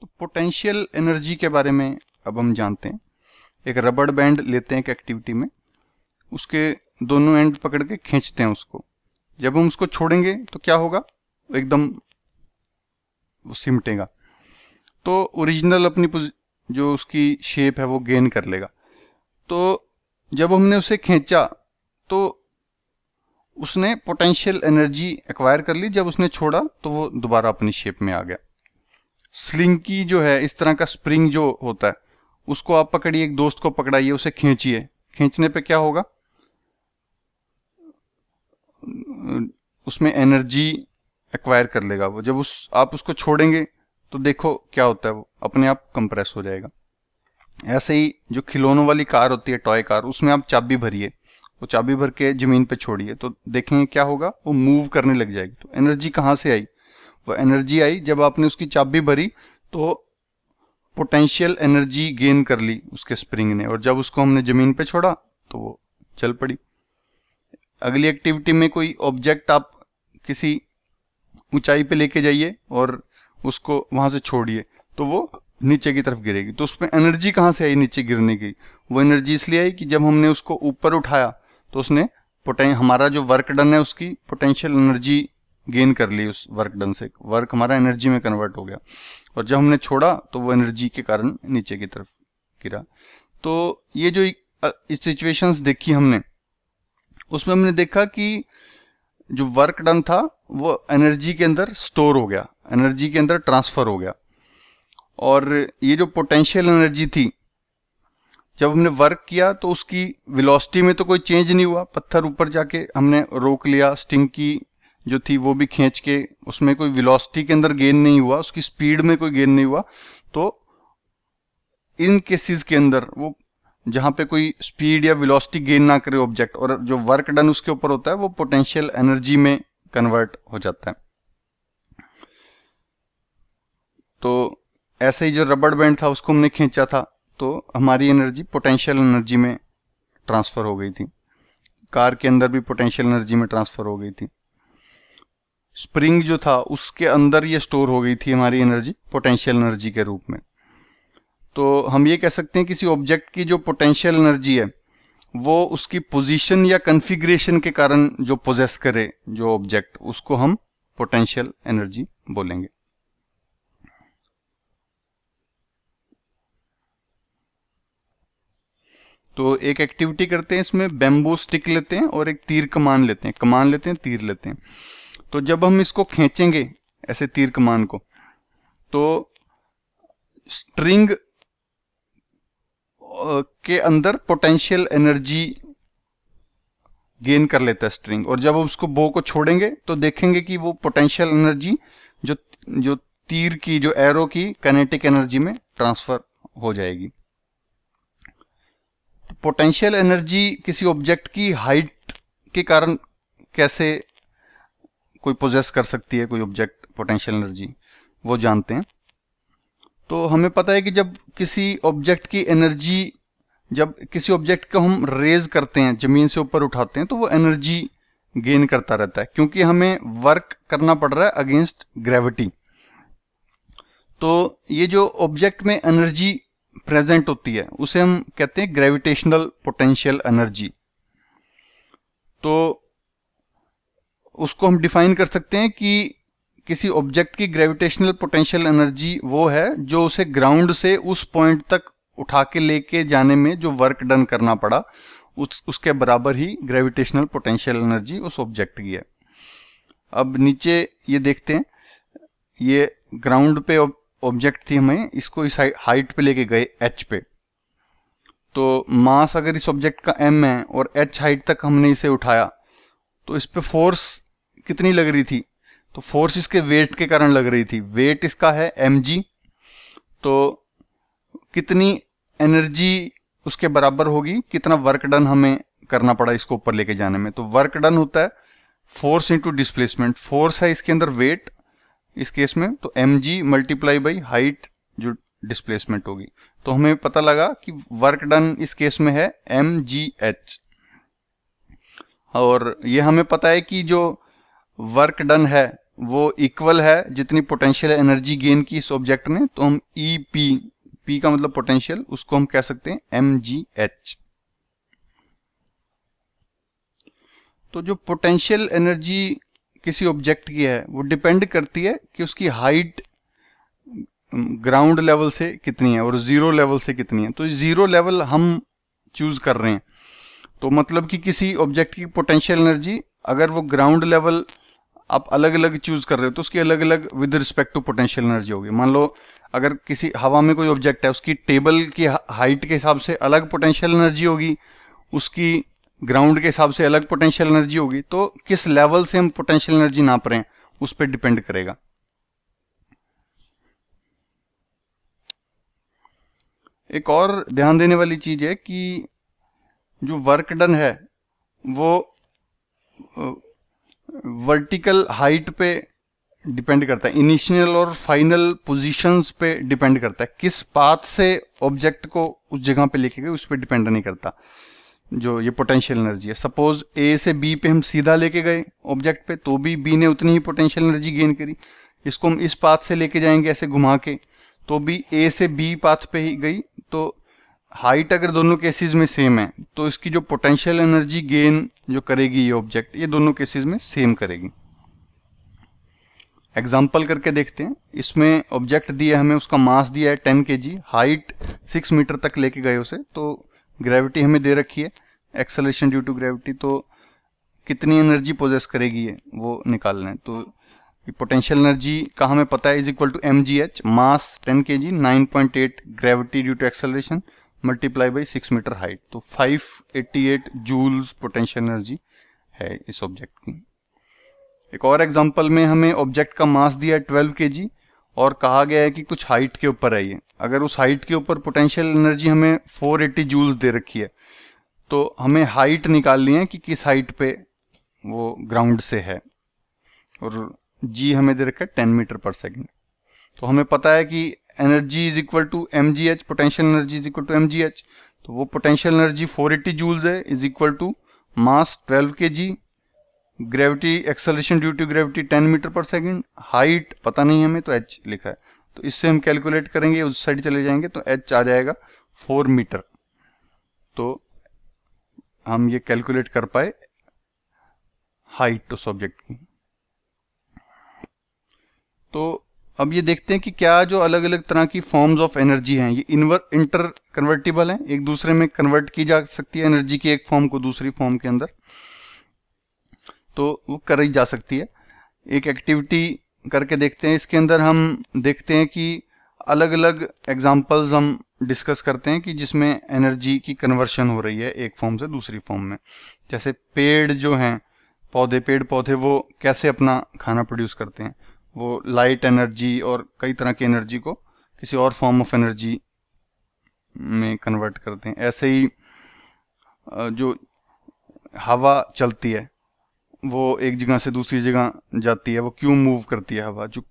तो potential energy के बारे में अब हम जानते हैं। एक रबड़ बैंड लेते हैं एक एक्टिविटी में, उसके दोनों एंड पकड़ के खींचते हैं उसको। जब हम उसको छोड़ेंगे तो क्या होगा, एकदम वो सिमटेगा, तो ओरिजिनल अपनी जो उसकी शेप है वो गेन कर लेगा। तो जब हमने उसे खींचा तो उसने पोटेंशियल एनर्जी एक्वायर कर ली, जब उसने छोड़ा तो वो दोबारा अपनी शेप में आ गया। स्लिंकी जो है, इस तरह का स्प्रिंग जो होता है, उसको आप पकड़िए, एक दोस्त को पकड़ाइए, उसे खींचिए, खींचने पे क्या होगा, उसमें एनर्जी एक्वायर कर लेगा वो। जब आप उसको छोड़ेंगे तो देखो क्या होता है, वो अपने आप कंप्रेस हो जाएगा। ऐसे ही जो खिलौनों वाली कार होती है, टॉय कार, उसमें आप चाबी भरिए, वो चाबी भर के जमीन पे छोड़िए तो देखेंगे क्या होगा, वो मूव करने लग जाएगी। तो एनर्जी कहाँ से आई, वो एनर्जी आई जब आपने उसकी चाबी भरी तो पोटेंशियल एनर्जी गेन कर ली उसके स्प्रिंग ने, और जब उसको हमने जमीन पे छोड़ा तो वो चल पड़ी। अगली एक्टिविटी में कोई ऑब्जेक्ट आप किसी ऊंचाई पे लेके जाइए और उसको वहां से छोड़िए तो वो नीचे की तरफ गिरेगी। तो उसमें एनर्जी कहाँ से आई नीचे गिरने की, वो एनर्जी इसलिए आई कि जब हमने उसको ऊपर उठाया तो उसने हमारा जो वर्क डन है उसकी पोटेंशियल एनर्जी गेन कर ली, उस वर्क डन से वर्क हमारा एनर्जी में कन्वर्ट हो गया, और जब हमने छोड़ा तो वो एनर्जी के कारण नीचे की तरफ गिरा। तो ये जो सिचुएशंस देखी हमने, उसमें हमने देखा कि जो वर्क डन था वो एनर्जी के अंदर स्टोर हो गया, एनर्जी के अंदर ट्रांसफर हो गया। और ये जो पोटेंशियल एनर्जी थी, जब हमने वर्क किया तो उसकी वेलोसिटी में तो कोई चेंज नहीं हुआ, पत्थर ऊपर जाके हमने रोक लिया, स्टिंग की जो थी वो भी खींच के, उसमें कोई वेलोसिटी के अंदर गेन नहीं हुआ, उसकी स्पीड में कोई गेन नहीं हुआ। तो इन केसेस के अंदर वो जहां पे कोई स्पीड या वेलोसिटी गेन ना करे ऑब्जेक्ट, और जो वर्क डन उसके ऊपर होता है वो पोटेंशियल एनर्जी में कन्वर्ट हो जाता है। तो ऐसे ही जो रबड़ बैंड था उसको हमने खींचा था तो हमारी एनर्जी पोटेंशियल एनर्जी में ट्रांसफर हो गई थी। कार के अंदर भी पोटेंशियल एनर्जी में ट्रांसफर हो गई थी। स्प्रिंग जो था उसके अंदर ये स्टोर हो गई थी हमारी एनर्जी पोटेंशियल एनर्जी के रूप में। तो हम ये कह सकते हैं किसी ऑब्जेक्ट की जो पोटेंशियल एनर्जी है वो उसकी पोजीशन या कॉन्फ़िगरेशन के कारण जो पोजेस करे जो ऑब्जेक्ट, उसको हम पोटेंशियल एनर्जी बोलेंगे। तो एक एक्टिविटी करते हैं, इसमें बैम्बू स्टिक लेते हैं और एक तीर कमान लेते हैं, कमान लेते हैं, तीर लेते हैं। तो जब हम इसको खींचेंगे ऐसे तीर कमान को, तो स्ट्रिंग के अंदर पोटेंशियल एनर्जी गेन कर लेता है स्ट्रिंग, और जब उसको बो को छोड़ेंगे तो देखेंगे कि वो पोटेंशियल एनर्जी जो जो तीर की, जो एरो की काइनेटिक एनर्जी में ट्रांसफर हो जाएगी। पोटेंशियल एनर्जी किसी ऑब्जेक्ट की हाइट के कारण कैसे कोई पोजेस कर सकती है कोई ऑब्जेक्ट पोटेंशियल एनर्जी, वो जानते हैं। तो हमें पता है कि जब किसी ऑब्जेक्ट की एनर्जी, जब किसी ऑब्जेक्ट को हम रेज करते हैं, जमीन से ऊपर उठाते हैं, तो वो एनर्जी गेन करता रहता है क्योंकि हमें वर्क करना पड़ रहा है अगेंस्ट ग्रेविटी। तो ये जो ऑब्जेक्ट में एनर्जी प्रेजेंट होती है उसे हम कहते हैं ग्रेविटेशनल पोटेंशियल एनर्जी। तो उसको हम डिफाइन कर सकते हैं कि किसी ऑब्जेक्ट की ग्रेविटेशनल पोटेंशियल एनर्जी वो है जो उसे ग्राउंड से उस पॉइंट तक उठा के लेके जाने में जो वर्क डन करना पड़ा, उसके बराबर ही ग्रेविटेशनल पोटेंशियल एनर्जी उस ऑब्जेक्ट की है। अब नीचे ये देखते हैं, ये ग्राउंड पे ऑब्जेक्ट थी, हमें इसको इस हाइट पे लेके गए h पे। तो मास अगर इस ऑब्जेक्ट का m है और h हाइट तक हमने इसे उठाया तो इस पे फोर्स कितनी लग रही थी, तो फोर्स इसके वेट के कारण लग रही थी। वेट इसका है mg, तो कितनी एनर्जी उसके बराबर होगी, कितना वर्क डन हमें करना पड़ा इसको ऊपर लेके जाने में। तो वर्क डन होता है फोर्स इंटू डिस्प्लेसमेंट। फोर्स है इसके अंदर वेट इस केस में, तो mg मल्टीप्लाई बाई हाइट जो डिस्प्लेसमेंट होगी। तो हमें पता लगा कि वर्क डन इस केस में है mgh। और ये हमें पता है कि जो वर्क डन है वो इक्वल है जितनी पोटेंशियल एनर्जी गेन की इस ऑब्जेक्ट ने, तो हम ई पी का मतलब पोटेंशियल, उसको हम कह सकते हैं mgh। तो जो पोटेंशियल एनर्जी किसी ऑब्जेक्ट की है वो डिपेंड करती है कि उसकी हाइट ग्राउंड लेवल से कितनी है और जीरो लेवल से कितनी है। तो जीरो लेवल हम चूज कर रहे हैं, तो मतलब कि किसी ऑब्जेक्ट की पोटेंशियल एनर्जी अगर वो ग्राउंड लेवल आप अलग अलग चूज कर रहे हो तो उसकी अलग अलग with respect to potential energy होगी। मान लो अगर किसी हवा में कोई ऑब्जेक्ट है, उसकी टेबल की हाइट के हिसाब से अलग पोटेंशियल एनर्जी होगी, उसकी ग्राउंड के हिसाब से अलग पोटेंशियल एनर्जी होगी। तो किस लेवल से हम पोटेंशियल एनर्जी नाप रहे हैं उस पर डिपेंड करेगा। एक और ध्यान देने वाली चीज है कि जो वर्क डन है वो वर्टिकल हाइट पे डिपेंड करता है, इनिशियल और फाइनल पोजीशंस पे डिपेंड करता है। किस पाथ से ऑब्जेक्ट को उस जगह पे लेके गए उस पर डिपेंड नहीं करता जो ये पोटेंशियल एनर्जी है। सपोज ए से बी पे हम सीधा लेके गए ऑब्जेक्ट पे, तो भी बी ने उतनी ही पोटेंशियल एनर्जी गेन करी। इसको हम इस पाथ से लेके जाएंगे ऐसे घुमा के, तो भी ए से बी पाथ पे ही गई। तो हाइट अगर दोनों केसेस में सेम है तो इसकी जो पोटेंशियल एनर्जी गेन जो करेगी ये ऑब्जेक्ट, ये दोनों केसेस में सेम करेगी। एग्जाम्पल करके देखते हैं। इसमें ऑब्जेक्ट दिया हमें, उसका मास दिया है 10 kg, हाइट 6 मीटर तक लेके गए उसे, तो ग्रेविटी हमें दे रखी है, एक्सेलरेशन ड्यू टू ग्रेविटी। तो कितनी एनर्जी पोजेस करेगी ये वो निकालना है। तो पोटेंशियल एनर्जी का हमें पता है is equal to mgh, mass 10 kg, 9.8 gravity due to acceleration multiply by 6 metre height. तो 588 जूल्स पोटेंशियल एनर्जी है इस ऑब्जेक्ट की। एक और एग्जांपल में हमें ऑब्जेक्ट का मास दिया है 12 kg और कहा गया है कि कुछ हाइट के ऊपर है ये। अगर उस हाइट के ऊपर पोटेंशियल एनर्जी हमें 480 जूल्स दे रखी है, तो हमें हाइट निकालनी है कि किस हाइट पे वो ग्राउंड से है, और जी हमें दे रखा है 10 मीटर पर सेकेंड। तो हमें पता है कि energy is equal to mgh, potential energy is equal to mgh। तो वो पोटेंशियल एनर्जी 480 जूल्स है is equal to mass 12 kg, gravity acceleration due to gravity 10 metre पर सेकेंड, हाइट पता नहीं हमें तो h लिखा है। तो इससे हम कैलकुलेट करेंगे, उस साइड चले जाएंगे तो h आ जाएगा 4 मीटर। तो हम ये कैलकुलेट कर पाए हाइट उस ऑब्जेक्ट की। तो अब ये देखते हैं कि क्या जो अलग अलग तरह की फॉर्म्स ऑफ एनर्जी हैं ये इंटर कन्वर्टिबल हैं, एक दूसरे में कन्वर्ट की जा सकती है एनर्जी की एक फॉर्म को दूसरी फॉर्म के अंदर, तो वो करी जा सकती है। एक एक्टिविटी करके देखते हैं। इसके अंदर हम देखते हैं कि अलग अलग एग्जांपल्स हम डिस्कस करते हैं कि जिसमें एनर्जी की कन्वर्शन हो रही है एक फॉर्म से दूसरी फॉर्म में। जैसे पेड़ जो हैं, पेड़ पौधे वो कैसे अपना खाना प्रोड्यूस करते हैं, वो लाइट एनर्जी और कई तरह की एनर्जी को किसी और फॉर्म ऑफ एनर्जी में कन्वर्ट करते हैं। ऐसे ही जो हवा चलती है वो एक जगह से दूसरी जगह जाती है, वो क्यों मूव करती है हवा। जो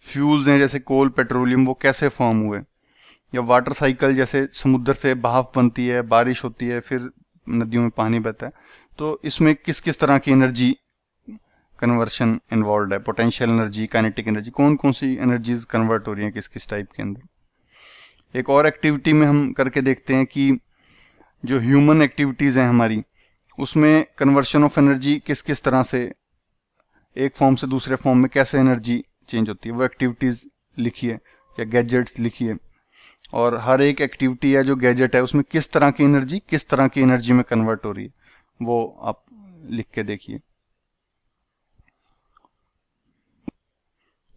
फ्यूल्स हैं जैसे कोल, पेट्रोलियम, वो कैसे फॉर्म हुए। या वाटर साइकिल, जैसे समुद्र से भाप बनती है, बारिश होती है, फिर नदियों में पानी बहता है। तो इसमें किस किस तरह की एनर्जी कन्वर्शन इन्वॉल्व है, पोटेंशियल एनर्जी, काइनेटिक एनर्जी, कौन कौन सी एनर्जीज कन्वर्ट हो रही हैं किस किस टाइप के अंदर। एक और एक्टिविटी में हम करके देखते हैं कि जो ह्यूमन एक्टिविटीज हैं हमारी, उसमें कन्वर्शन ऑफ एनर्जी किस किस तरह से एक फॉर्म से दूसरे फॉर्म में कैसे एनर्जी चेंज होती है, वो एक्टिविटीज लिखिए या गैजेट्स लिखिए। और हर एक एक्टिविटी या जो गैजेट है उसमें किस तरह की एनर्जी में कन्वर्ट हो रही है वो आप लिख के देखिए।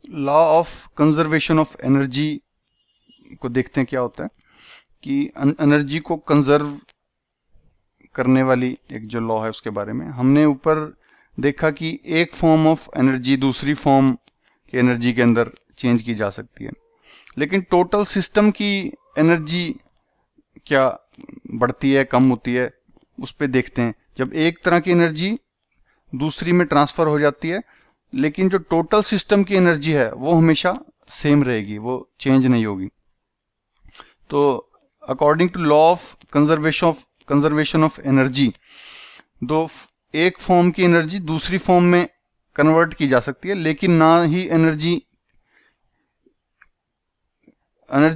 Law of conservation of energy को देखते हैं क्या होता है कि एनर्जी को कंजर्व करने वाली एक जो लॉ है उसके बारे में हमने ऊपर देखा कि एक फॉर्म ऑफ एनर्जी दूसरी फॉर्म की एनर्जी के अंदर चेंज की जा सकती है, लेकिन टोटल सिस्टम की एनर्जी क्या बढ़ती है कम होती है उस पर देखते हैं। जब एक तरह की एनर्जी दूसरी में ट्रांसफर हो जाती है, लेकिन जो टोटल सिस्टम की एनर्जी है वो हमेशा सेम रहेगी, वो चेंज नहीं होगी। तो according to law of conservation of energy, दो एक फॉर्म की एनर्जी दूसरी फॉर्म में कन्वर्ट की जा सकती है, लेकिन ना ही एनर्जी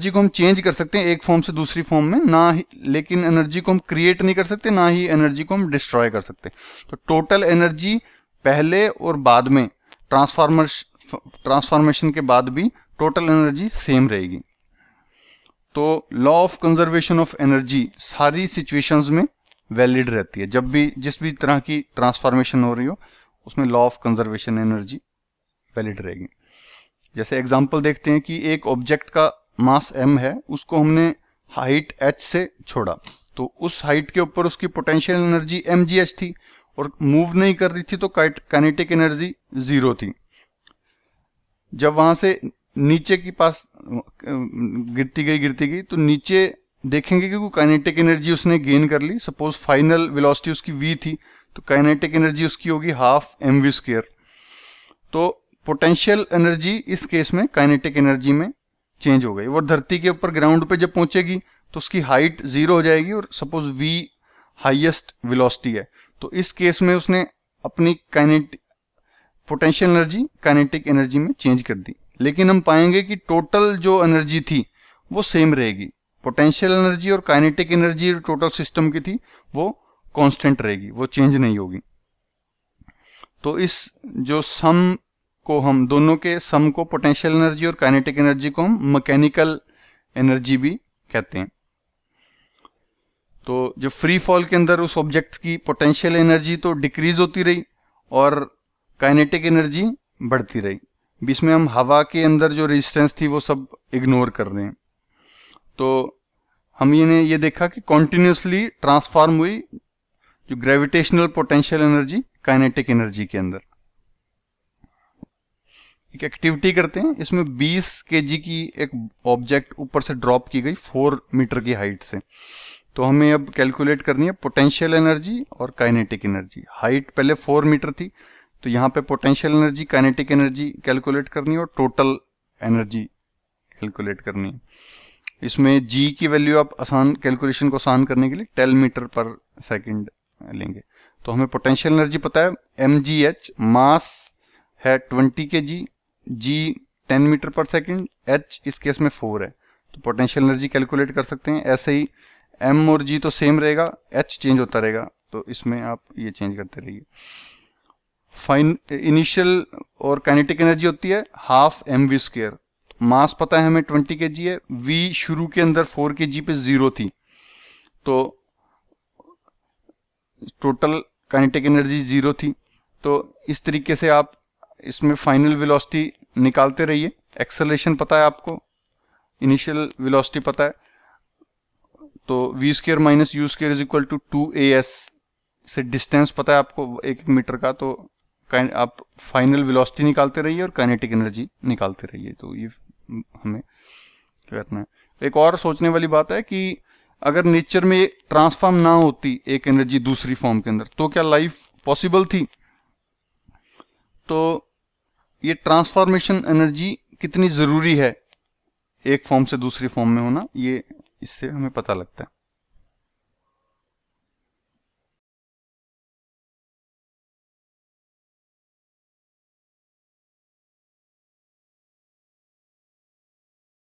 को हम चेंज कर सकते हैं एक फॉर्म से दूसरी फॉर्म में, ना ही, लेकिन एनर्जी को हम क्रिएट नहीं कर सकते, ना ही एनर्जी को हम डिस्ट्रॉय कर सकते। तो टोटल एनर्जी पहले और बाद में ट्रांसफॉर्मेशन के बाद भी टोटल एनर्जी सेम रहेगी। तो law of conservation of energy सारी सिचुएशंस में वैलिड रहती है। जब भी जिस भी तरह की ट्रांसफॉर्मेशन हो रही हो उसमें law of conservation energy valid रहेगी। जैसे एग्जांपल देखते हैं कि एक ऑब्जेक्ट का मास m है, उसको हमने हाइट h से छोड़ा, तो उस हाइट के ऊपर उसकी पोटेंशियल एनर्जी mgh थी और मूव नहीं कर रही थी, तो काइनेटिक एनर्जी 0 थी। जब वहां से नीचे की पास गिरती गई तो नीचे देखेंगे कि काइनेटिक एनर्जी उसने गेन कर ली। सपोज फाइनल वेलोसिटी उसकी v थी, तो काइनेटिक एनर्जी उसकी होगी हाफ mv²। तो पोटेंशियल एनर्जी इस केस में काइनेटिक एनर्जी में चेंज हो गई। वो धरती के ऊपर ग्राउंड पे जब पहुंचेगी तो उसकी हाइट 0 हो जाएगी और सपोज v हाईएस्ट वेलोसिटी है, तो इस केस में उसने अपनी पोटेंशियल एनर्जी काइनेटिक एनर्जी में चेंज कर दी। लेकिन हम पाएंगे कि टोटल जो एनर्जी थी वो सेम रहेगी। पोटेंशियल एनर्जी और काइनेटिक एनर्जी टोटल सिस्टम की थी वो कांस्टेंट रहेगी, वो चेंज नहीं होगी। तो इस जो सम को हम दोनों के सम को, पोटेंशियल एनर्जी और काइनेटिक एनर्जी को, हम मैकेनिकल एनर्जी भी कहते हैं। तो जो फ्री फॉल के अंदर उस ऑब्जेक्ट की पोटेंशियल एनर्जी तो डिक्रीज होती रही और काइनेटिक एनर्जी बढ़ती रही। बीच में हम हवा के अंदर जो रेजिस्टेंस थी वो सब इग्नोर कर रहे हैं। तो हम ये देखा कि कॉन्टिन्यूसली ट्रांसफॉर्म हुई जो gravitational potential energy kinetic energy के अंदर। एक एक्टिविटी करते हैं, इसमें 20 kg की एक ऑब्जेक्ट ऊपर से ड्रॉप की गई 4 मीटर की हाइट से। तो हमें अब कैलकुलेट करनी है पोटेंशियल एनर्जी और काइनेटिक एनर्जी। हाइट पहले 4 मीटर थी, तो यहाँ पे potential energy kinetic energy calculate करनी है और टोटल एनर्जी कैलकुलेट करनी है। इसमें g की वैल्यू आप कैलकुलेशन को आसान करने के लिए 10 मीटर पर सेकेंड लेंगे। तो हमें पोटेंशियल एनर्जी पता है mgh, मास है 20 kg, g 10 मीटर पर सेकेंड, h इस केस में 4 है, तो पोटेंशियल एनर्जी कैलकुलेट कर सकते हैं। ऐसे ही m और g तो सेम रहेगा, h चेंज होता रहेगा, तो इसमें आप ये चेंज करते रहिए। इनिशियल और काइनेटिक एनर्जी होती है हाफ mv²। मास पता है हमें 20 kg है, v शुरू के अंदर 4 kg पे 0 थी, तो टोटल काइनेटिक एनर्जी 0 थी। तो इस तरीके से आप इसमें फाइनल वेलोसिटी निकालते रहिए। एक्सेलरेशन पता है आपको, इनिशियल वेलोसिटी पता है, तो v² minus u² is equal to 2as से डिस्टेंस पता है आपको 1 मीटर का, तो आप फाइनल वेलोसिटी निकालते रहिए और काइनेटिक एनर्जी निकालते रहिए। तो ये हमें करना है। एक और सोचने वाली बात है कि अगर नेचर में ट्रांसफॉर्म ना होती एक एनर्जी दूसरी फॉर्म के अंदर, तो क्या लाइफ पॉसिबल थी? तो ये ट्रांसफॉर्मेशन एनर्जी कितनी जरूरी है एक फॉर्म से दूसरी फॉर्म में होना, ये इससे हमें पता लगता है।